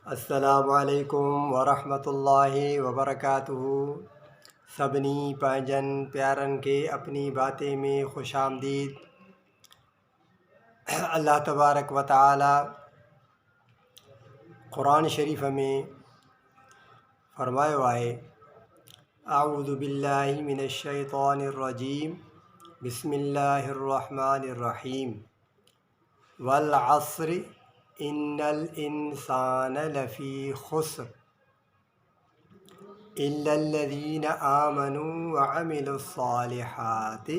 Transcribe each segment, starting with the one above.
अस्सलामु अलैकुम वरहमतुल्लाहि वबरकातुहू। सभिनी पंहिंजन प्यारन के अपनी बातें में खुश आमदीद। अल्लाह तबारक व तआला कुरान शरीफ में फरमायो आहे, आऊज़ु बिल्लाहि मिनश शैतानिर रजीम, बिस्मिल्लाहिर रहमानिर रहीम। वल अस्र इन्नल इंसान लफ़ी खुस्र इल्लल्लज़ीना आमनू व अमिलुस्सालिहाति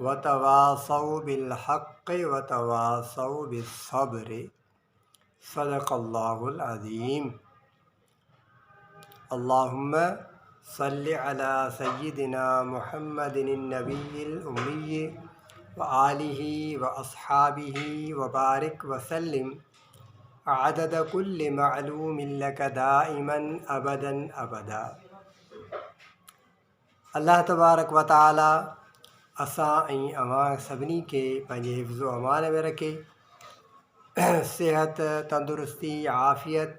व तवासौ बिल हक़्क़ि व तवासौ बिस्सब्र। सदक़ल्लाहुल अज़ीम। अल्लाहुम्मा सल्लि अला सय्यिदिना मुहम्मदिन नबिय्यिल उम्मी व आलिहि व अस्हाबिहि व बारिक व सल्लिम अदद कुल्लि मअलूमिन लक दाइमन अबदन अबदा। अल्लाह तबारक व तआला असां ऐं अवां सभिनी के पंहिंजे हिफ़्ज़ व अमान में रखे, सेहत, तंदुरुस्ती, आफ़ियत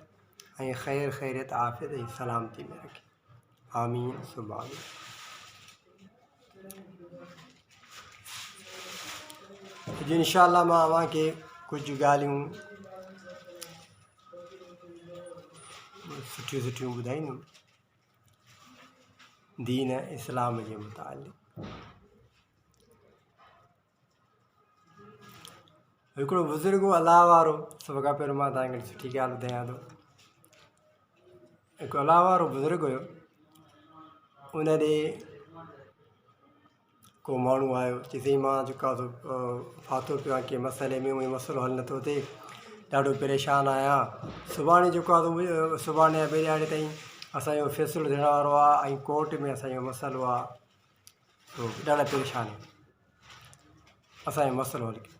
ऐं खैरियत आफ़ियत ऐं सलामती में रखे। आमीन सुभान आमीन। अॼु इंशाअल्लाह मां अवां के कुछ ॻाल्हियूं सुठियूं ॿुधाईंदुमि दीन इस्लाम जे मुतालिक़। हिकिड़ो बुज़ुर्ग हो अलाह वारो, सभ खां पहिरियों मां तव्हांखे सुठी ॻाल्हि ॿुधायां थो। हिकु अलाह वारो बुज़ुर्ग हुयो। उन ॾे को माण्हू आयो, चई मां जेका फाथो पियो आहे कंहिं मसइले में, उहो मसइलो हल नथो थिए, ॾाढो परेशान आहियां। सुभाणे जेको आहे सुभाणे या ॿिए ॾियारे ताईं असांजो फ़ैसिलो थियण वारो आहे ऐं कोर्ट में असांजो मसइलो आहे, तो ॾाढा परेशान आहियूं, असांजो मसइलो हल कयो।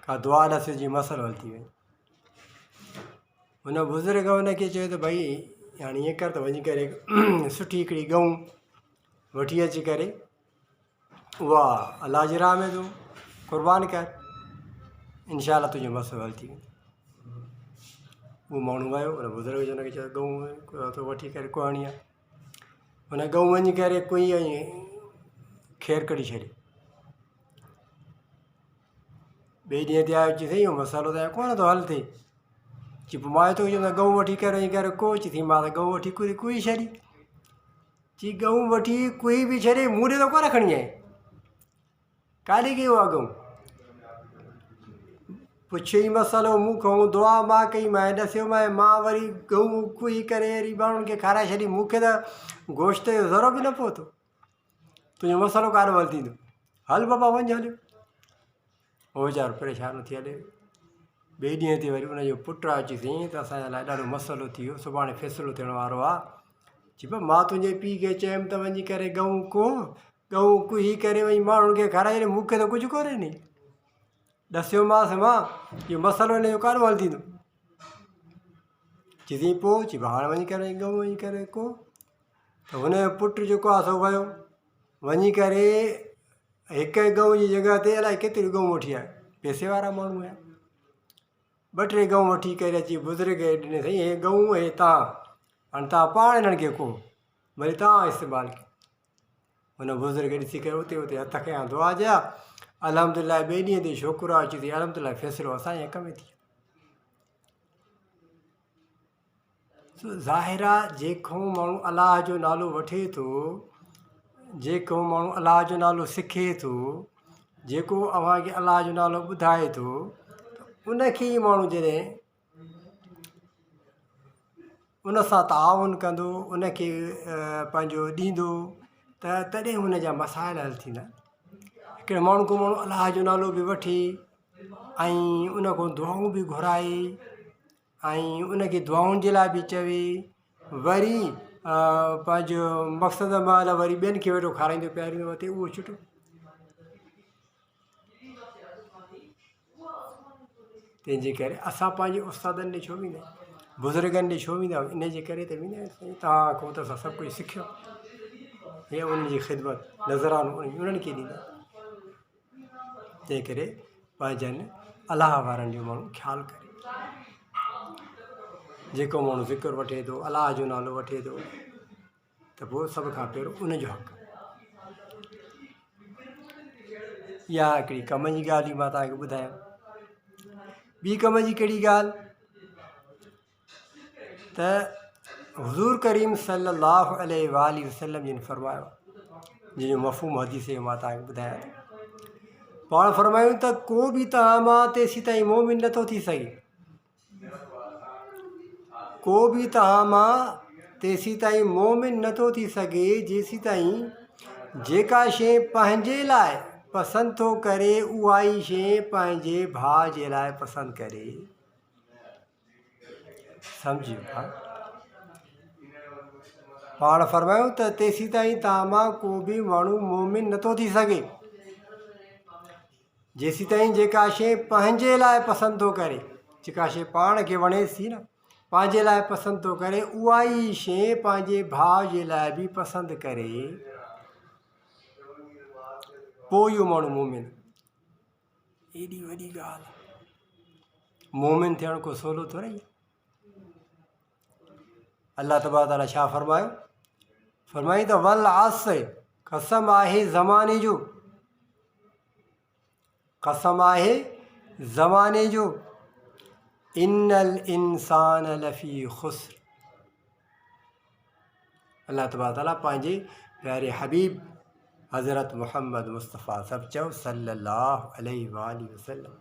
का दुआ न सिजी मसइलो हल थी वञे। हुन बुज़ुर्ग हुनखे चयो त भई हाणे ईअं कर त वञी करे सुठी हिकिड़ी गऊं वठी अची करे उहा अलाह जी राह में तूं क़ुर्बान कर, इंशाअल्लाह तुंहिंजो मसइलो हल थी वेंदो। उहो माण्हू आयो, हुन बुज़ुर्ग जो हुनखे चयो गऊं तो वठी करे कुहाणी आहे। हुन गऊं वञी करे कुई ऐं खेर कढी छॾी। ॿिए ॾींहं ते आयो, चई साईं इहो मसालो त कोन थो हल थिए। चई पोइ मां तो चवंदो गऊं वठी करे वञी करे को, चई मां त गऊं वठी कुई छॾी। चई गऊं वठी कुई बि छॾे, मूं ॾे त कोन खणी आई, काॾे कयो आहे गऊं? पुछियई मसालो मूं खां, दुआ मां कई, मां ॾसियो मां वरी गऊं कुई करे वरी माण्हुनि खे खाराए छॾी, मूंखे त गोश्त जो ज़रो बि न पहुतो। तुंहिंजो मसालो काॾो हल थींदो? हल बाबा वञ हलियो। उहो वीचारो परेशान थी हले। ॿिए ॾींहं ते वरी उनजो पुटु अची, साईं त असांजे लाइ ॾाढो मसइलो थी वियो, सुभाणे फ़ैसिलो थियण वारो आहे। चई पोइ मां तुंहिंजे पीउ खे चयुमि त वञी करे गऊं कुही करे वञी माण्हुनि खे खाराए छॾे, मूंखे त कुझु कोन्हे नी। ॾसियोमांसि मां इहो मसइलो हिन जो काॾो हल थींदो। चई पोइ, चई हाणे वञी करे गऊं वञी करे को, त हुनजो पुटु जेको आहे सो वियो, वञी करे हिकु गऊं जी जॻह ते अलाए केतिरियूं गऊं वठी आयो। पैसे वारा माण्हू हुया। 2-3 गऊं वठी करे अची बुज़ुर्ग खे ॾिने, साईं हे गऊं हे तव्हां, हाणे तव्हां पाण हिननि खे को, वरी तव्हां इस्तेमालु कयो। हुन बुज़ुर्ग ॾिसी करे उते हथ खयां दुआ जा, अल्हम्दुलिल्लाह। ॿिए ॾींहं ते छोकिरो अची थी, अल्हम्दुलिल्लाह फ़ैसिलो असांजे हक़ में थी वियो। ज़ाहिर आहे जेको माण्हू अलाह जो नालो वठे थो, जेको माण्हू अलाह जो नालो सिखे थो, जेको अव्हांखे अलाह जो नालो ॿुधाए थो, उनखे ई माण्हू जॾहिं उन सां ताउन कंदो, उनखे पंहिंजो ॾींदो, त तॾहिं हुन जा मसाइल हल थींदा। हिकिड़े माण्हू को माण्हू अलाह जो नालो बि वठे ऐं उन खां दुआऊं बि घुराए ऐं उनखे दुआउनि जे लाइ बि चवे, वरी पंहिंजो मक़सदु महिल वरी ॿियनि खे वेठो खाराईंदो पहिरियों वरिते, उहो छुटो। तंहिंजे करे असां पंहिंजे उस्तादनि ॾे छो वेंदा आहियूं, बुज़ुर्गनि ॾे छो वेंदा आहियूं? इन जे करे त वेंदा आहियूं, साईं तव्हां खां त असां सभु कुझु सिखियो, हे उन्हनि जी ख़िदमत नज़रानो उन्हनि खे ॾींदा। तंहिं करे पंहिंजनि अलाह वारनि जो माण्हू ख़्यालु करे। जेको माण्हू ज़िक्र वठे थो, अलाह जो नालो वठे थो, त पोइ सभ खां पहिरियों उनजो हक़। इहा हिकिड़ी कम जी ॻाल्हि हुई, मां तव्हांखे ॿुधायां। ॿी कम जी कहिड़ी ॻाल्हि त हुज़ूर करीम सल्लल्लाहु अलैहि वसल्लम जिन फरमायो, जंहिंजो मफ़हूम हदीस जो मां तव्हांखे ॿुधायां थो। पाण फरमायूं त को बि तव्हां मां तेसीं ताईं मोमिन नथो थी सघे, को बि तव्हां मां तेसीं ताईं मोमिन नथो थी सघे जेसीं ताईं जेका शइ पंहिंजे लाइ पसंदि थो करे उहा ई शइ पंहिंजे भाउ जे लाइ पसंदि करे। सम्झियो हा? पाण फरमायूं त तेसीं ताईं तव्हां मां को बि माण्हू मोमिन नथो थी सघे जेसीं ताईं जेका शइ पंहिंजे लाइ पसंदि थो करे, जेका शइ पाण खे वणेसि थी न, पंहिंजे लाइ पसंदि थो करे, उहा ई शइ पंहिंजे भाउ जे लाइ बि पसंदि करे, पोइ इहो माण्हू मोमिन। एॾी वॾी ॻाल्हि, मोमिन थियणु को सवलो थोरे ई। अल्लाह तबारक ताला छा फरमायो? फरमाई त वल असर, कसम आहे ज़माने जो, कसम आहे ज़माने जो, इन्नल इंसान लफ़ी ख़ुस्र। अल्लाह तबारक ताला पंहिंजे प्यारे हबीब हज़रत मुहम्मद मुस्तफ़ा सभु चयो सल्लल्लाहु अलैहि वसल्लम।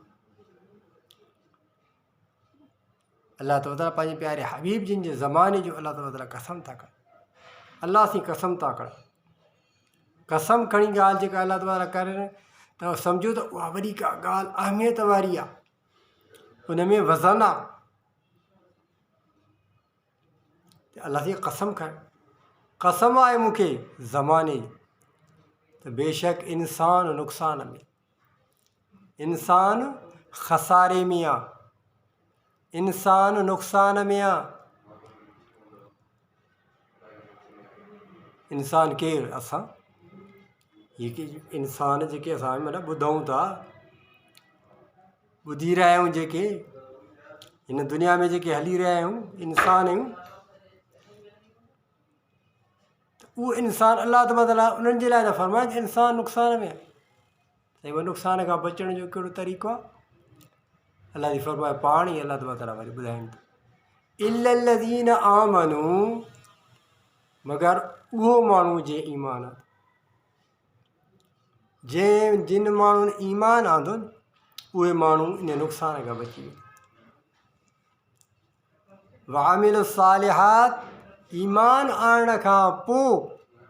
अल्लाह ताला पंहिंजे प्यारे हबीब जिन जे ज़माने जो अल्लाह ताला कसम था कनि, अल्लाह सी कसम था कनि। कसम खणी ॻाल्हि जेका अल्लाह ताला करे त सम्झो त उहा वॾी का ॻाल्हि अहमियत वारी आहे, उन में वज़न आहे। अल्लाह जी कसम खण, कसम आहे मूंखे ज़माने जी, त बेशक इंसान नुक़सान में, इंसान खसारे में आहे, इंसान नुक़सान में आहे। इंसान केरु? असां, जेके इंसान जेके असां मतिलबु ॿुधूं था, ॿुधी रहिया आहियूं, जेके हिन दुनिया में जेके हली रहिया आहियूं, इंसान आहियूं। उहो इंसान अल्लाह ताला उन्हनि जे लाइ न फरमाए त इंसान नुक़सान में आहे। त उहो नुक़सान खां बचण जो कहिड़ो तरीक़ो आहे? अल्लाह जी फरमाए पाण ई अल्लाह ताला वरी ॿुधाइनि था, इल्लल्लज़ीन आमनू, मगर उहो माण्हू जे ईमान आहे, जिन माण्हुनि ईमान आंदो उहे माण्हू इन नुक़सान खां बची वेंदा। वामिल सालिहात, ईमान आणण खां पोइ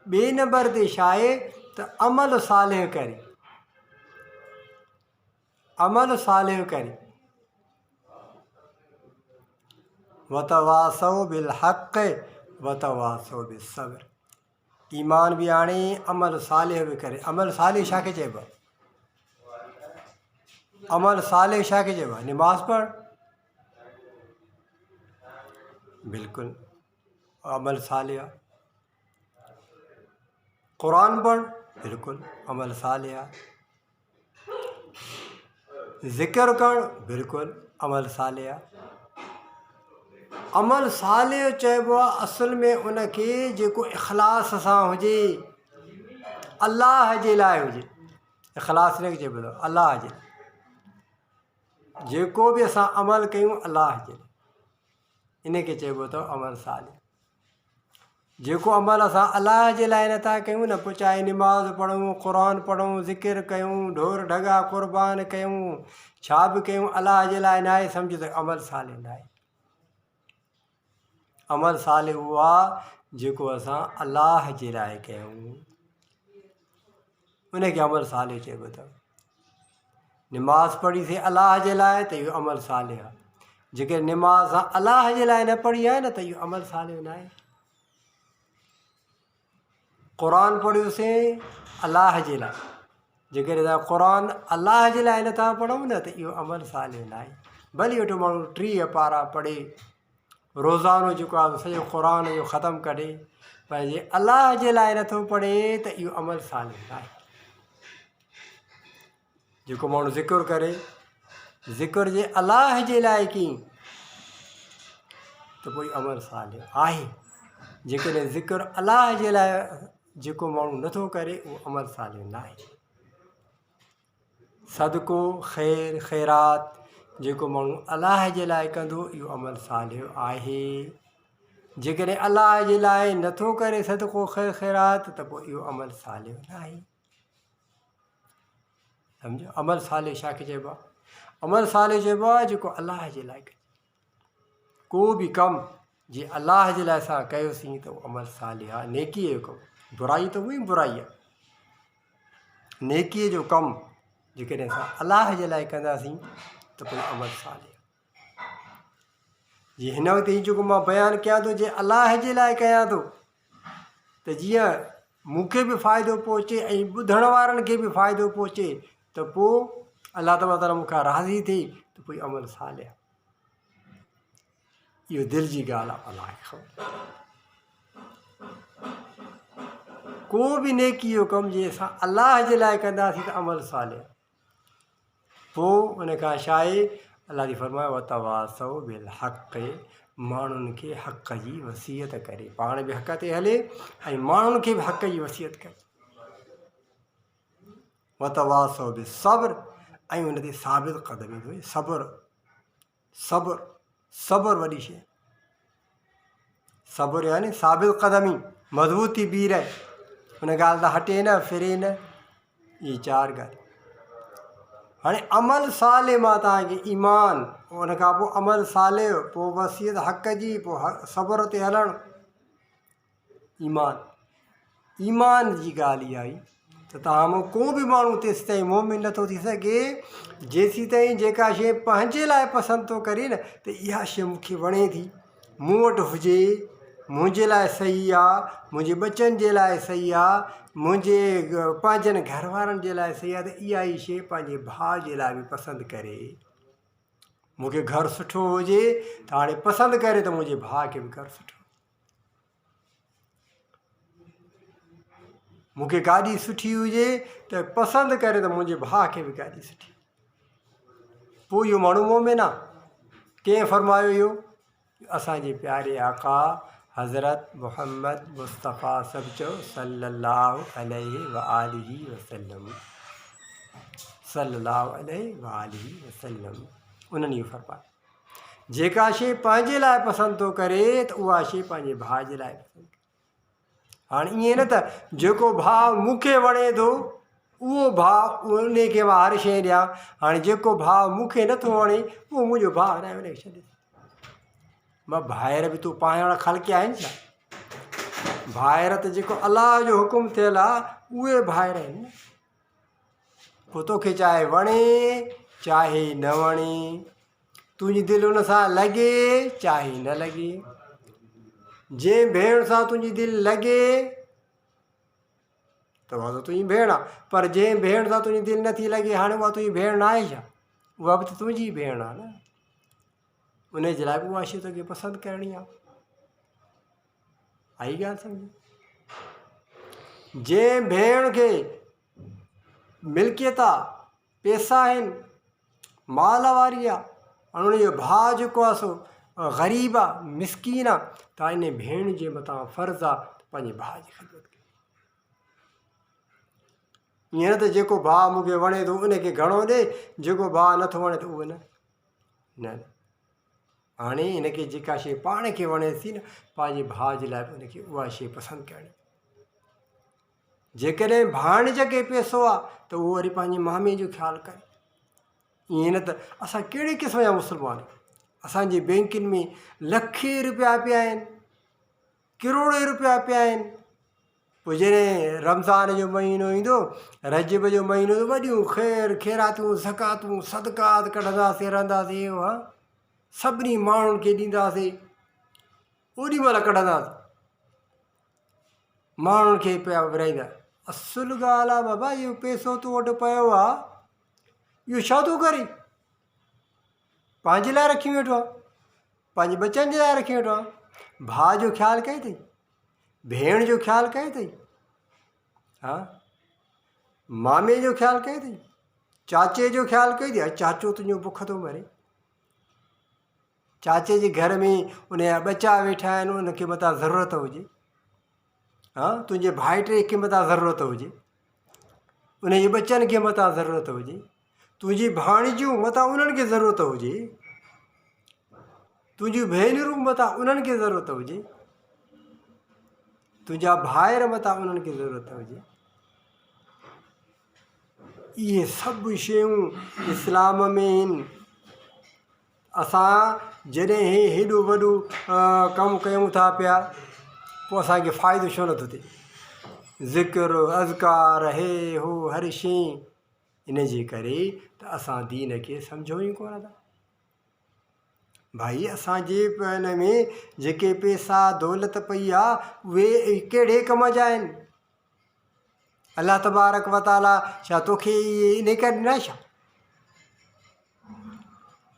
ॿिए नंबर ते छा आहे त अमल सालिह करे, अमल सालिह करे। वतवासौ बिल हक़ वतवासौ बिस सब्र। ईमान बि आणे, अमल सालिह बि करे। अमल सालिह छा खे चइबो आहे? अमल सालिह छा खे चइबो आहे? निमाज़ पढ़, बिल्कुलु अमल सालिह आहे। क़ुरान पढ़, बिल्कुलु अमल सालिह आहे। ज़िक्र करणु, बिल्कुलु अमल सालिह आहे। अमल सालिह चइबो आहे असुल में उनखे जेको इख़लास सां हुजे, अलाह जे लाइ हुजे। इख़लास हिनखे चइबो आहे, अलाह जे लाइ। जेको बि असां अमल कयूं अलाह जे लाइ, इनखे चइबो अथव अमल सालिह। जेको अमल असां अलाह जे लाइ नथा कयूं न, पोइ चाहे निमाज़ पढ़ूं, क़ुरान पढ़ूं, ज़िक्र कयूं, ढोर ढगा क़ुर्बान कयूं, छा बि कयूं, अलाह जे लाइ न आहे, सम्झो त अमल सालिह न आहे। अमल सालिह उहो आहे जेको असां अलाह जे लाइ कयूं, उनखे अमल सालिह चइबो अथव। निमाज़ पढ़ीसीं अलाह जे लाइ त इहो अमल सालिह आहे। जेकर निमाज़ अलाह जे लाइ न पढ़ी आहे न त इहो अमल सालिह न आहे। क़ुरान पढ़ियोसीं अलाह जे लाइ, जेकर क़ुरान अलाह जे लाइ नथा पढ़ूं न त इहो अमल सालिह न आहे। भली वठो माण्हू 30 पारा पढ़े, रोज़ानो जेको आहे सॼो क़ुरान जो ख़तमु करे, पर जे अलाह जे लाइ नथो पढ़े त इहो अमल सालिह न आहे। जेको माण्हू ज़िक्र करे, ज़िक्र जे अलाह जे लाइ कई, त पोइ अमल सालिह आहे। जेकॾहिं ज़िक्र अलाह जे लाइ जेको माण्हू नथो करे उहो अमल सालिह न आहे। सदको ख़ैर ख़ैरात जेको माण्हू अलाह जे लाइ कंदो इहो अमल सालिह आहे। जेकॾहिं अलाह जे लाइ नथो करे सदको ख़ैर ख़ैरात त पोइ इहो अमल सालिह न आहे। सम्झो, अमल सालिह छा खे चइबो आहे? अमल सालिह चइबो आहे जेको अलाह जे लाइ कजे। को बि कमु जे अलाह जे लाइ असां कयोसीं त उहो अमल सालिह आहे, नेकीअ जो कमु। बुराई त उहा ई बुराई आहे। नेकीअ जो कमु जेकॾहिं असां अलाह जे लाइ कंदासीं त पोइ अमल सालिह। जीअं हिन वक़्तु हीउ जेको मां बयानु कयां थो जे अलाह जे लाइ कयां थो त जीअं मूंखे बि फ़ाइदो पहुचे ऐं ॿुधण वारनि खे बि फ़ाइदो पहुचे त पोइ अलाह ताला मूंखां राज़ी थिए त पोइ अमल सालिह। इहो दिलि जी ॻाल्हि आहे। अलाह खे ख़बर। को बि नेकी जो कमु जे असां अलाह जे लाइ कंदासीं त अमल सालिह। पोइ उन खां छा आहे? अलाह जी फरमाए वतवासौ बिल हक़, माण्हुनि खे हक़ जी वसियत करे, पाण बि हक़ ते हले ऐं माण्हुनि खे बि हक़ जी वसियत करे। वतवासौ बिल सब्र, ऐं उन ते साबित क़दमी हुजे। सब्र सब्र सब्र वॾी शइ। सब्र यानी साबित क़दमी, मज़बूती बीह रहे, उन ॻाल्हि तां हटे न फिरे न। इहे चारि ॻाल्हियूं। हाणे अमल सालिह मां तव्हांखे ईमान, उन खां पोइ अमल सालिह, पोइ वसियत हक़ जी, पोइ सब्र ते हलणु। ईमान जी ॻाल्हि इहा आई त तव्हां मां को बि माण्हू तेसि ताईं मोमिन नथो थी सघे जेसीं ताईं जेका शइ पंहिंजे लाइ पसंदि थो करे न त इहा शइ मूंखे वणे थी, मूं वटि हुजे, मुंहिंजे लाइ सही आहे, मुंहिंजे ॿचनि जे लाइ सही आहे, मुंहिंजे पंहिंजनि घर वारनि जे लाइ सही आहे, त इहा ई शइ पंहिंजे भाउ जे लाइ बि पसंदि करे। मूंखे घरु सुठो हुजे त हाणे पसंदि करे त मुंहिंजे भाउ खे बि घरु सुठो, मूंखे गाॾी सुठी हुजे त पसंदि करे त मुंहिंजे भाउ खे बि गाॾी सुठी। पोइ इहो माण्हू मोमिन आहे। कंहिं फरमायो इहो? असांजे प्यारे आका हज़रत मुहम्मद मुस्तफ़ा सभु चयो सल्लल्लाहु अलैहि व आलिहि वसल्लम, सल्लल्लाहु अलैहि व आलिहि वसल्लम। उन्हनि इहो फरमायो जेका शइ पंहिंजे लाइ पसंदि थो करे त उहा शइ पंहिंजे भाउ जे लाइ पसंदि करे। हाणे ईअं न त जेको भाउ मूंखे वणे थो उहो भाउ उन खे मां हर शइ ॾियां। हाणे जेको भाउ मूंखे नथो वणे उहो मुंहिंजो भाउ न आहे, उनखे छॾे। मां भाइर बि तूं पाइण ख़लक़िया आहिनि छा? भाइर त जेको अलाह जो हुकुम थियल आहे उहे भाइर आहिनि न। पोइ तोखे चाहे वणे चाहे न वणे, तुंहिंजी दिलि उन सां लॻे चाहे न लॻे। जंहिं भेण सां तुंहिंजी दिलि लॻे त उहा त तुंहिंजी भेण आहे, पर जंहिं भेण सां तुंहिंजी दिलि नथी लॻे हाणे उहा तुंहिंजी भेण न आहे छा? उहा बि त तुंहिंजी भेण आहे न। उन जे लाइ बि उहा शइ तोखे पसंदि करणी आहे। आई ॻाल्हि सम्झ? जंहिं भेण खे मिल्कियत आहे, पैसा आहिनि, माल वारी आहे, ऐं उनजो भाउ जेको आहे सो ग़रीब आहे, मिसकीन आहे, त इन भेण जे मथां फ़र्ज़ु आहे त पंहिंजे भाउ जी ख़िदमत करे। ईअं न त जेको भाउ मूंखे वणे थो उनखे घणो ॾे, जेको भाउ नथो वणे त उहो न। हाणे हिनखे जेका शइ पाण खे वणे थी न पंहिंजे भाउ जे लाइ बि उनखे उहा शइ पसंदि करणी। जेकॾहिं भाणेज खे पैसो आहे त उहो वरी पंहिंजे मामे जो ख़्यालु करे। ईअं न त असां कहिड़े क़िस्म जा मुस्लमान आहियूं? असांजे बैंकुनि में लखे रुपया पिया आहिनि, किरोड़े रुपया पिया आहिनि। पोइ जॾहिं रमज़ान जो महीनो ईंदो, रजब जो महीनो ईंदो, वॾियूं ख़ैर ख़ैरातूं ज़कातूं सदकात कढंदासीं रहंदासीं। सभिनी माण्हुनि खे ॾींदासीं, ओॾी महिल कढंदासीं, माण्हुनि खे पिया विराईंदा। असुलु ॻाल्हि आहे बाबा, इहो पैसो तो वटि पियो आहे, इहो छा थो करे? पंहिंजे लाइ रखी वेठो आहे, पंहिंजे बचनि जे लाइ रखी वेठो आहे। भाउ जो ख़्यालु कई अथई? भेण जो ख़्यालु कई अथई? हा, मामे जो ख़्यालु कई अथई? चाचे जो ख़्यालु कई अथई? चाचो तुंहिंजो बुख थो मरे, चाचे जे घर में उनजा ॿचा वेठा आहिनि, उनखे मथां ज़रूरत हुजे, हाँ तुंहिंजे भाइटे खे मथां ज़रूरत हुजे, उनजे ॿचनि खे मथां ज़रूरत हुजे, तुंहिंजी भाणिजियूं मथां उन्हनि खे ज़रूरत हुजे, तुंहिंजियूं भेनरूं मथां उन्हनि खे ज़रूरत हुजे, तुंहिंजा भाइर मथां उन्हनि खे ज़रूरत हुजे। इहे सभु शयूं इस्लाम में आहिनि। असां जॾहिं हेॾो वॾो कमु कयूं था पिया, पोइ असांखे फ़ाइदो छो नथो थिए? ज़िक्र अज़कार हे हो हर शइ, इन जे करे त असां दीन खे सम्झूं ई कोन था। भाई असांजे हिन में जेके पैसा दौलत पई आहे उहे कहिड़े कम जा आहिनि? अल्लाह तबारक व ताला छा तोखे इन करे ॾिना छा?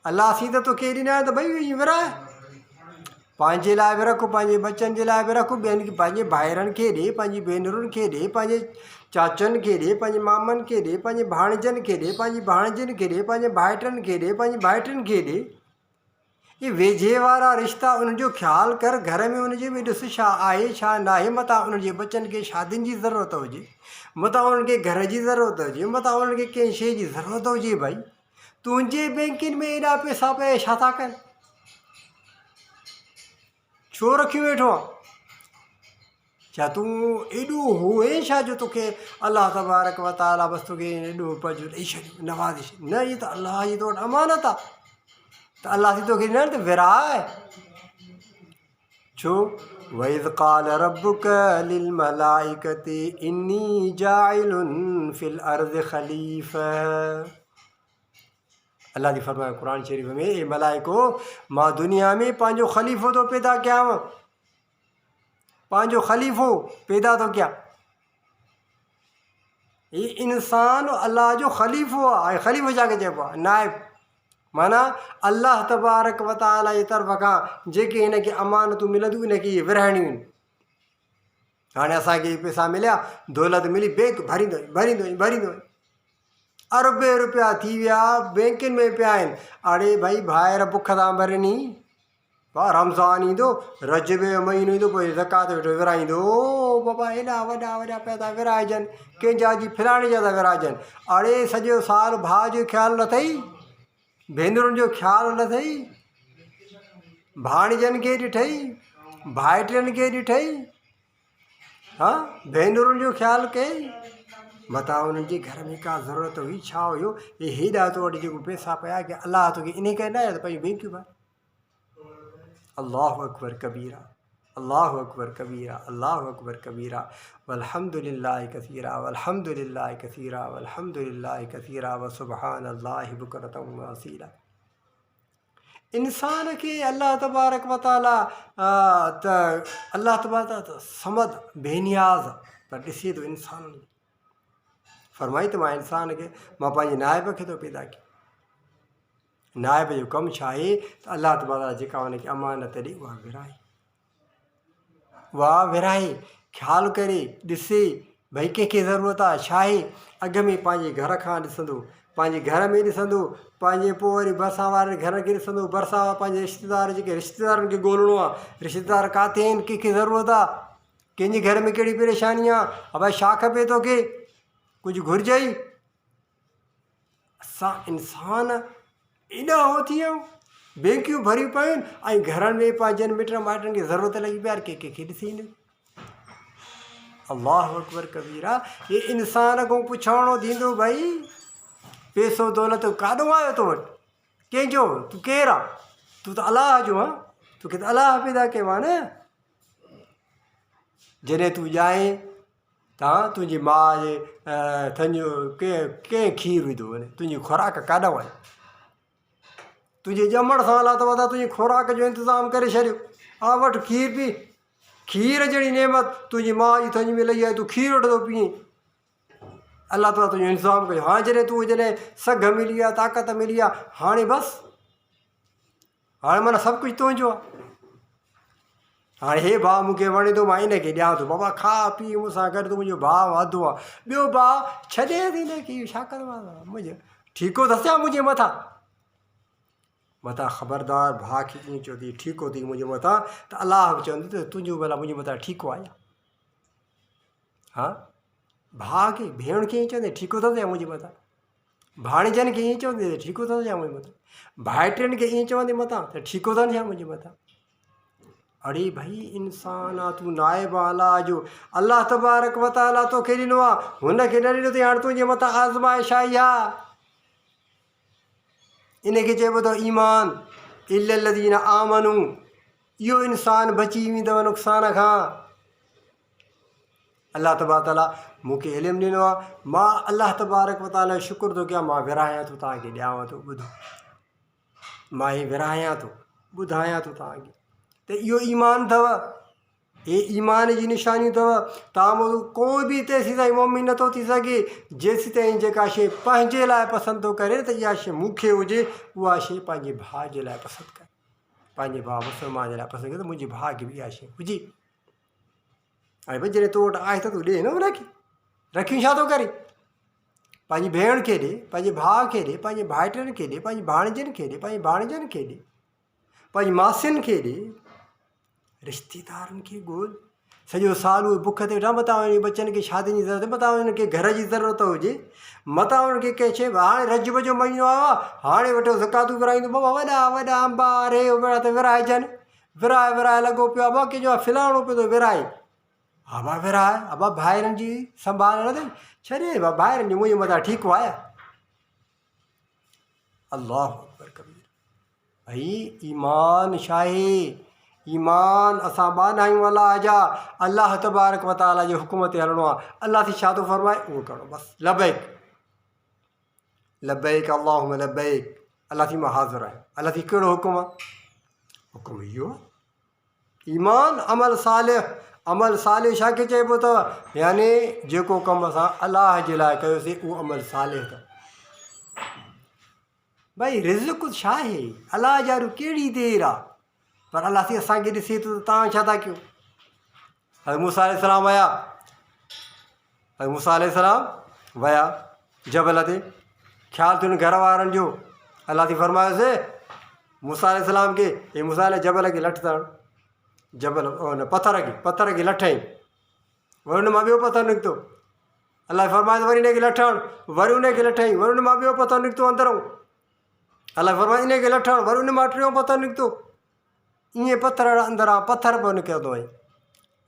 अल्लाह असीं त तोखे ॾिना त भई ईअं विराए, पंहिंजे लाइ बि रखो, पंहिंजे बचनि जे लाइ बि रखो, ॿियनि खे, पंहिंजे भाइरनि खे ॾे, पंहिंजी भेनरुनि खे ॾे, पंहिंजे चाचनि खे ॾे, पंहिंजे मामनि खे ॾे, पंहिंजे भाणजनि खे ॾे, पंहिंजी भाणजियुनि खे ॾे, पंहिंजे भाइटनि खे ॾे, पंहिंजे भाइटियुनि खे ॾे। ये वेझे वारा रिश्ता उनजो ख़्यालु कर, घर में उनजे में ॾिस छा आहे छा न आहे, मथां उन्हनि जे बचनि खे शादियुनि जी ज़रूरत हुजे, मथां उन्हनि खे घर जी ज़रूरत हुजे, मथां उन्हनि खे कंहिं शइ जी ज़रूरत हुजे। भाई तुंहिंजे बैंकुनि में एॾा पैसा पए छा था कनि? छो रखियूं वेठो आहे? छा तूं एॾो हुए छा जो तोखे अल्लाह तबारक व ताला बसि तोखे एॾो पजो ॾेई छॾियो, नवाज़े छॾियो? न, इहा त अल्लाह जी तो वटि अमानत आहे, त अल्लाह जी तोखे ॾियण त विराए। छो? वइज़ क़ाल रब्बुक लिल मलाइकति इन्नी जाइलुन फिल अर्ज़ ख़लीफ़ा। अल्लाह जी फरमायो क़ुरान शरीफ़ में, ए मलाइको मां दुनिया में पंहिंजो ख़लीफ़ो थो पैदा कयांव, पंहिंजो ख़लीफ़ो पैदा थो कयां। ही इंसान अल्लाह जो ख़लीफ़ो आहे। ऐं ख़लीफ़ो छा खे चइबो आहे? नाइब, माना अल्लाह तबारक व ताला जी तरफ़ खां जेके हिनखे अमानतूं मिलंदियूं इनखे इहे विरहाइणियूं आहिनि। हाणे असांखे पैसा मिलिया, दौलत मिली, बैंक भरींदो भरींदो भरींदो, अरबे रुपया थी विया बैंकुनि में पिया आहिनि। अड़े भाई भाइर बुख था मरनि, वाह रमज़ान ईंदो, रजब जो महीनो ईंदो, पोइ ज़कात वेठो विराईंदो, बाबा हेॾा वॾा वॾा पिया था विराइजनि, कंहिंजा जी फलाणे जा था विराइजनि। अड़े सॼो साल भाउ जो ख़्यालु न अथई, भेनरुनि जो ख़्यालु न अथई, भाणजनि खे ॾिठई, भाइटनि खे ॾिठई, हाँ भेनरुनि जो ख़्यालु कयई, मथां उन्हनि जे घर में का ज़रूरत हुई छा हुयो? हे हेॾा तो वटि जेको पैसा पिया की अल्लाह तोखे इन करे न आहे त पंहिंजी बैंकियूं भर। अल्लाहु अकबर कबीरा, अल्लाहु अकबर कबीरा, अल्लाहु अकबर कबीरा, वल्हम्दुलिल्लाहि कसीरा, वल्हम्दुलिल्लाहि कसीरा, वल्हम्दुलिल्लाहि कसीरा, व सुब्हानल्लाहि बुकरतम व असीला। इंसान खे अल्लाह तबारक व ताला अल्लाह तबारक समद बेनियाज़ पर ॾिसे थो इंसान। फरमाई त मां इंसान खे मां पंहिंजे नाइब खे थो पैदा कयां। नाइब जो कमु छा आहे त अल्लाह तबारक जेका हुनखे अमानत ॾे उहा विराए, उहा विराए, ख़्यालु करे ॾिसे भई कंहिंखे ज़रूरत आहे छा आहे। अॻ में पंहिंजे घर खां ॾिसंदो, पंहिंजे घर में ॾिसंदो, पंहिंजे पोइ वरी भरिसां वारे घर खे ॾिसंदो, भरिसां पंहिंजे रिश्तेदार जेके रिश्तेदारनि खे ॻोल्हणो आहे, रिश्तेदार किथे आहिनि, कंहिंखे ज़रूरत आहे, कंहिंजे घर में कहिड़ी परेशानी आहे, भाई छा खपे तोखे, कुझु घुरिजई। असां इंसान एॾा हो थी विया, बैंकियूं भरियूं पियूं आहिनि ऐं घरनि में पंहिंजनि मिट माइटनि खे ज़रूरत लॻी पई आहे, कंहिंखे ॾिसे न। अल्लाहु अकबर कबीरा। हे इंसान खां पुछणो थींदो भई पैसो दौलत काॾो आयो तो वटि, कंहिंजो, तूं केरु आहे? तूं त अलाह जो आहे, तोखे त अलाह पैदा कयो आहे न। जॾहिं तूं ॼाए त तुंहिंजी माउ जे थञो कंहिं खीरु विधो वञे, तुंहिंजी खुराक काॾो आहे? तुंहिंजे ॼमण सां अलाह तबारक तुंहिंजी खुराक जो इंतिज़ामु करे छॾियो। हा वठि खीरु पी, खीर जहिड़ी नेमत तुंहिंजी माउ जी थञ में लही आहे, तूं खीरु वठि थो पीए, अल्लाह ताला तुंहिंजो इंतिज़ामु कयो। हाणे जॾहिं सघ मिली आहे, ताक़त मिली आहे, हाणे बसि, हाणे माना सभु कुझु तुंहिंजो आहे। हाणे हे भाउ मूंखे वणे थो, मां इनखे ॾियां थो, बाबा खा पी मूंसां गॾु, तूं मुंहिंजो भाउ वाधो आहे। ॿियो भाउ छॾे थी न की छा कंदो आहे, मुंहिंजो ठीकु अथसि छा मुंहिंजे मथां? मथां ख़बरदार भाउ खे ईअं चवंदी ठीकु थी मुंहिंजे मथां त अलाह बि चवंदी त तुंहिंजो भला मुंहिंजे मथां ठीकु आहे। हा, भाउ खे भेण खे ईअं चवंदी ठीकु अथसि या मुंहिंजे मथां, भाणेजनि खे ईअं चवंदी त ठीकु अथसि या मुंहिंजे मथां, भाइटियुनि खे ईअं चवंदी मथां त ठीकु अथनि या मुंहिंजे मथां। अड़े भाई इंसान आहे तूं नाइब आहे अलाह जो, अलाह तबारक व तआला तोखे ॾिनो आहे, हुनखे न ॾिनो अथई हाणे तुंहिंजे मथां आज़माइश आई आहे। इनखे चइबो अथव ईमान, इल्लल्लज़ीना आमनू। इहो इंसानु बची वेंदव नुक़सान खां। अलाह तबारक ताला मूंखे इल्मु ॾिनो आहे, मां अलाह तबारक व तआला जो शुक्र थो कयां, मां विरहायां थो तव्हांखे, ॾियांव थो, ॿुधो, मां ही विरहायां थो, ॿुधायां थो तव्हांखे त इहो ईमान अथव। हे ईमान जी निशानियूं अथव। तव्हां कोई बि तेसीं ताईं मोमिन नथो थी सघे जेसीं ताईं जेका शइ पंहिंजे लाइ पसंदि थो करे त इहा शइ मूंखे हुजे, उहा शइ पंहिंजे भाउ जे लाइ पसंदि करे, पंहिंजे भाउ मुस्लमान जे लाइ पसंदि करे त मुंहिंजे भाउ खे बि इहा शइ हुजे। हाणे भई जॾहिं तो वटि आहे त तूं ॾे न हुनखे, रखी छा थो करे? पंहिंजी भेण खे ॾे, पंहिंजे भाउ खे ॾे, पंहिंजे भाइटियुनि खे ॾे, पंहिंजी भाणेजनि खे ॾे, पंहिंजे भाणेजनि खे ॾे, पंहिंजी मासियुनि खे ॾे, रिश्तेदारनि खे ॻोल्ह। सॼो साल उहे बुख ते वेठा, मथां वञी बचनि खे शादियुनि जी ज़रूरत, मथां उन्हनि घर जी ज़रूरत हुजे, मथां उन्हनि कंहिं शइ, हाणे रजब जो महीनो आयो आहे, हाणे वठो ज़कातूं विराईंदो, बाबा वॾा वॾा अंबा अरे विरा त विराइजनि, विराए लॻो पियो आहे, बाबा कंहिंजो आहे फिलाणो पियो थो विराए। हा भाउ विराए, हा भाउ भाइरनि जी संभाल न अथई, छॾे भाउ भाइरनि जी मुंहिंजे मथां ठीकु आहे। अल्लाह अकबर कबीर। भई ईमान छा आहे? ईमान असां ॿाना आहियूं अलाह जा, अलाह तबारक व तआला जे हुकुम ते हलणो आहे। अलाह थी छा थो फरमाए उहो करिणो बसि। लबैक लबैक अल्लाहुम्मा लबैक, अलाह थी मां हाज़िर आहियां। अलाह थी कहिड़ो हुकुम आहे? हुकुम इहो आहे ईमान, अमल सालिह। अमल सालिह छा खे चइबो अथव? यानी जेको कमु असां अलाह जे लाइ कयोसीं उहो अमल सालिह अथव। भई रिज़्क़ छा आहे? अलाह ॼारू कहिड़ी देरि आहे, पर अलाह थी असांखे ॾिसे थो त तव्हां छा था कयो। हज़रत मूसा अलैहिस्सलाम विया, हज़रत मूसा अलैहिस्सलाम विया जबल ते, ख़्यालु थियो घर वारनि जो। अलाह थी फरमायोसीं मूसा अलैहिस्सलाम खे, हे मूसा जबल खे लठ था, जबल हुन पथर खे लठईं, वरी हुन मां ॿियो पथर निकितो। अलाह फरमाए वरी हिनखे लठ हण, वरी हुनखे लठईं, वरी हुन मां ॿियो पथर निकितो अंदरूं। अलाह फरमाए इनखे लठ हण, वरी हुन मां टियों पथर निकितो। ईअं पथर अंदरां पथर पियो निकिरंदो आहे।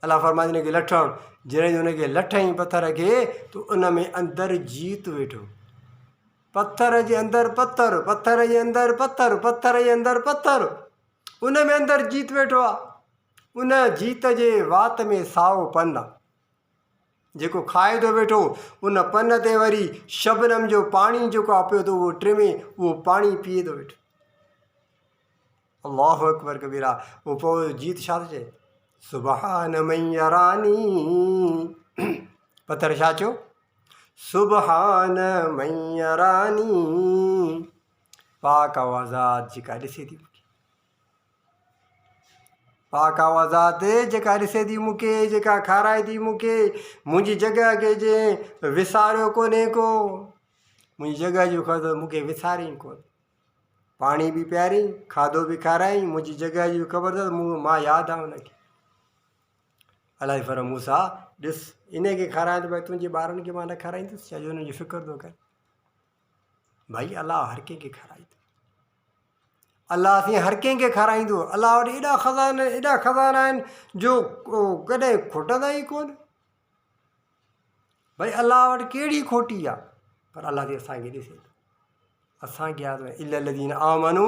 अलाह फरमाए हिनखे लठ हण, जॾहिं हुनखे लठईं पथर खे त उन में अंदरि जीत वेठो। पथर जे अंदरि पथर, पथर जे अंदरि पथर, पथर जे अंदरि पथर, उन में अंदरि जीत वेठो आहे। उन जीत जे वात में साओ पन आहे, जेको खाए थो वेठो, उन पन ते वरी शबनम जो पाणी जेको आहे पियो थो उहो टिमे, उहो पाणी पीए थो वेठो। अल्लाहु अकबर कबीरा। उहो पोइ जीत छा थो चए? सुबहान मन यरानी। पथर छा चयो? सुबहान मन यरानी, पाक आवाज़ात जेका ॾिसे थी, पाक आवाज़ात जेका ॾिसे थी मूंखे, जेका खाराए थी मूंखे, मुंहिंजी जॻह खे जे विसारियो कोन्हे को, मुंहिंजी जॻह जो ख़बर मूंखे विसारियईं कोन, पाणी बि पियारईं, खाधो बि खारायईं, मुंहिंजी जॻह जी ख़बर अथसि, मां यादि आहे हुनखे। अलाह फर मूसा ॾिस इनखे खाराए त भई तुंहिंजे ॿारनि खे मां न खाराईंदुसि छा, जो हुननि जी फ़िक्र थो करे। भई अलाह हर कंहिंखे खाराईंदो, अलाह तीअं हर कंहिंखे खाराईंदो। अलाह वटि एॾा ख़ज़ाना आहिनि जो कॾहिं खुटंदा ई कोन। भई अलाह वटि कहिड़ी खोटी आहे, पर अलाह ते असांखे ॾिसे थो। असांखे यादि आहे इल्लल्लज़ीना आमनू,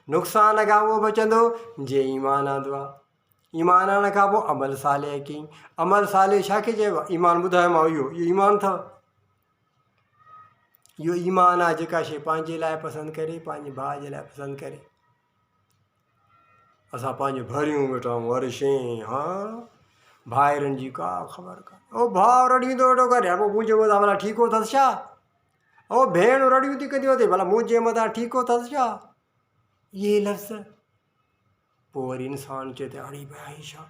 नुक़सान खां उहो बचंदो जे ईमान आंदो आहे। ईमान आणण खां पोइ अमल सालिह कई। अमल सालिह छा खे चइबो आहे? ईमान ॿुधायोमांव, इहो ईमान अथव। इहो ईमान आहे जेका शइ पंहिंजे लाइ पसंदि करे, पंहिंजे भाउ जे लाइ पसंदि करे। असां पंहिंजो भरियूं वेठा आहियूं हर शइ, हा भाइरनि जी का ख़बर कान्हे। ओ भाउ रड़ींदो वेठो करे, पोइ मुंहिंजे मथां भला ठीकु अथसि छा? ओ भेण रड़ियूं थी कंदियूं अथई, भला मुंहिंजे मथां ठीकु अथसि छा? इहे लफ़्ज़ पोइ वरी इंसानु चए थो अड़े भाई छा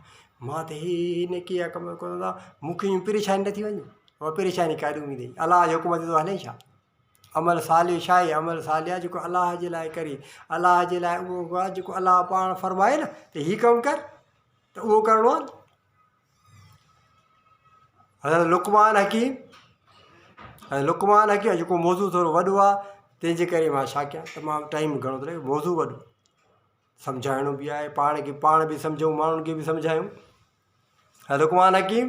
मां त हिन कीअं कमु कंदा, मूंखे ईअं परेशानी नथी वञे। उहा परेशानी काॾूं ईंदी? अलाह जे हुकुम ते थो हले छा? अमल सालिह छा आहे? अमल सालिह आहे जेको अलाह जे लाइ करे, अलाह जे लाइ उहो आहे जेको अलाह पाण फरमाए न त हीअ कमु कर त उहो करिणो आहे। हज़रत लुक़मान हकीम जेको मौज़ू थोरो वॾो आहे तंहिंजे करे मां छा कयां, तमामु टाइम घणो थो लॻे, मौज़ू वॾो, सम्झाइणो बि आहे, पाण बि सम्झूं, माण्हुनि खे बि सम्झायूं। लुक़मान हकीम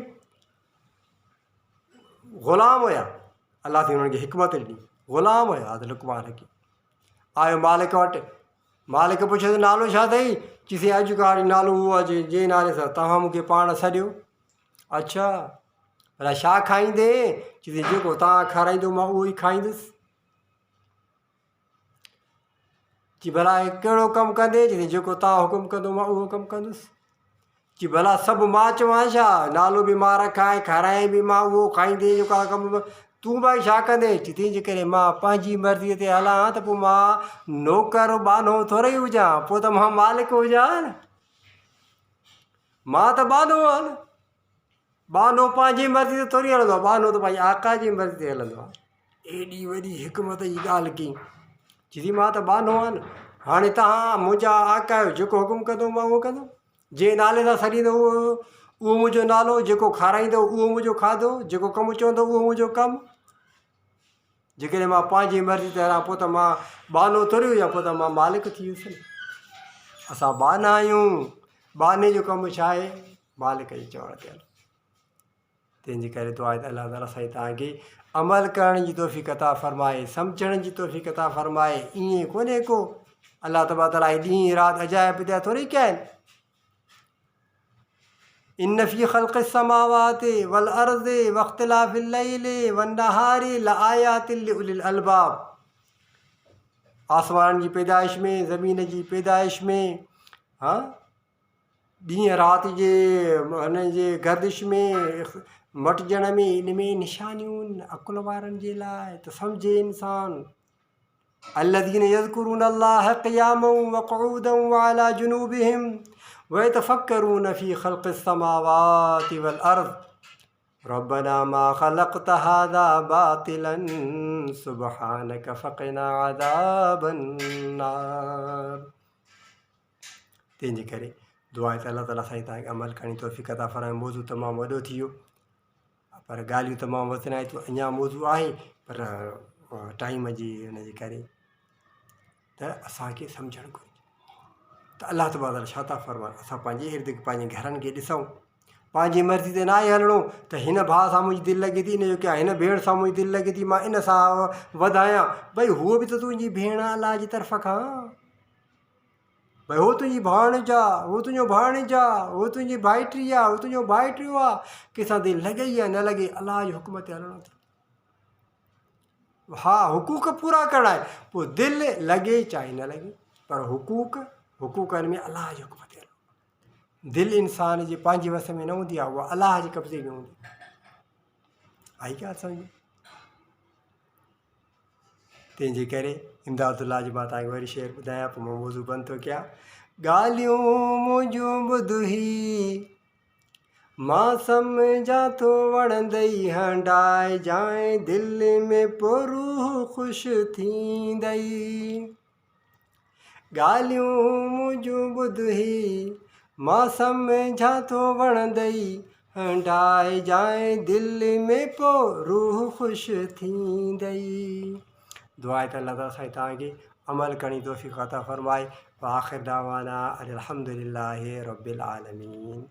ग़ुलाम हुया, अलाह ताला हुननि खे हिकमत ॾिनी, ग़ुलाम हुया त लुक़मान हकीम आयो मालिक वटि। मालिक पुछियो त नालो छा अथई? चईसीं अॼु खां नालो उहो आहे जंहिं नाले सां तव्हां मूंखे पाण सॾियो। अच्छा भला छा खाईंदे? चईसीं जेको तव्हां खाराईंदो मां उहो ई खाईंदुसि। चई भला कहिड़ो कमु कंदे? चईसीं जेको तव्हां हुकुम कंदो मां उहो कमु कंदुसि। चई भला सभु मां चवां छा? नालो बि मां रखां, खारायां बि मां, उहो खाईंदे जेका कमु तूं भाई छा कंदे? चई तंहिंजे करे मां पंहिंजी मर्ज़ीअ ते हलां त पोइ मां नौकर बानो थोरे ई हुजां, पोइ त मां मालिक हुजां न। मां त बानो आहियां न, बानो पंहिंजी मर्ज़ी ते थोरी हलंदो आहे, बानो त पंहिंजे आका जी मर्ज़ी ते हलंदो आहे। एॾी वॾी हिकमत जी ॻाल्हि कई। चई मां त बानो आहियां न, हाणे तव्हां मुंहिंजा आका आहियो, जेको हुकुम कंदो मां उहो कंदो, जंहिं नाले सां सॾींदो उहो मुंहिंजो नालो, जेको खाराईंदो उहो मुंहिंजो खाधो, जेको कमु चवंदो उहो मुंहिंजो कमु। जेकॾहिं मां पंहिंजी मर्ज़ी ते हलां पोइ त मां बानो थोरी हुजां, पोइ त मां मालिक थी वियुसि न। असां बाना आहियूं, बाने जो कमु छा आहे? मालिक जे चवण ते हल। तंहिंजे करे दुआ आहे त अलाह ताला साईं तव्हांखे अमल करण जी तौफ़ीक़ अता फ़रमाए, सम्झण जी तौफ़ीक़ अता फ़रमाए। ईअं कोन्हे को अलाह तबारक ताला ॾींहुं राति अजाइब पिया थोरी कया आहिनि। इन फ़ी ख़ल्क़ि समावाति वल अर्ज़ि वख्तिलाफ़िल लैलि वन्नहारि लआयातिन लिउलिल अलबाब। आसमान जी पैदाइश में, ज़मीन जी पैदाइश में, हाँ, ॾींहुं राति जे हिन जे गर्दिश में, मटिजण में, इन में निशानियूं अकुल वारनि जे लाइ त सम्झे इंसानु। الذين يذكرون الله قياما وقعودا وعلى جنوبهم ويتفكرون في خلق السماوات والأرض ربنا ما خلقت هذا باطلا سبحانك فقنا عذاب النار। तंहिंजे करे दुआ आहे त अलाह ताला साईं तव्हांखे अमल करण जी तौफ़ीक़ अता फ़रमाए। मौज़ू तमामु वॾो थी वियो पर ॻाल्हियूं तमामु वसनाए थियूं, अञा मौज़ू आहे पर टाइम जी हुनजे करे त असांखे सम्झणु घुरिजे त अलाह तबारक छा था फ़रमाए। असां पंहिंजे इर्द पंहिंजे घरनि खे ॾिसूं, पंहिंजी मर्ज़ी ते न आहे हलणो त हिन भाउ सां मुंहिंजी दिलि लॻे थी इन जो कयां, हिन भेण सां मुंहिंजी दिलि लॻे थी मां इन सां वधायां। भई हूअ बि त तुंहिंजी भेण आहे अलाह जी तरफ़ खां, भई हो तुंहिंजी भाणेज आहे, उहो तुंहिंजो भाणेज आहे, उहो तुंहिंजी भाइटी आहे, उहो तुंहिंजो भाइटियो आहे। कंहिंसां दिलि लॻे या न लॻे अलाह जे हुकुम ते हलणो अथई। हा हुकूक पूरा करणा आहे, पोइ दिलि लॻे चाहे न लॻे पर हुकूकनि में अलाह जे हुकुम ते हलणो। दिलि इंसान जे पंहिंजे वस में न हूंदी आहे, उहा अलाह जे कब्ज़े में हूंदी आई ॻाल्हि सम्झ। तंहिंजे करे इमदादुल्ला जी मां तव्हांखे वरी शेर ॿुधायां, पोइ मां मौज़ू बंदि थो कयां। ॻाल्हियूं मुंहिंजूं ॿुधी मां सम्झां थो वणंदई हंडाइजांइ दिलि में पोइ रूह ख़ुशि थींदई। ॻाल्हियूं मुंहिंजूं ॿुधी मां सम्झां थो वणंदई हंडाइजांइ दिलि में पोइ रूह ख़ुशि थींदई। दुआ आहे त अलाह ताला साईं तव्हांखे अमल करण जी तौफ़ीक़ अता फ़रमाए। व आख़िर दावाना अनिल हम्दुलिल्लाहि रब्बिल आलमीन।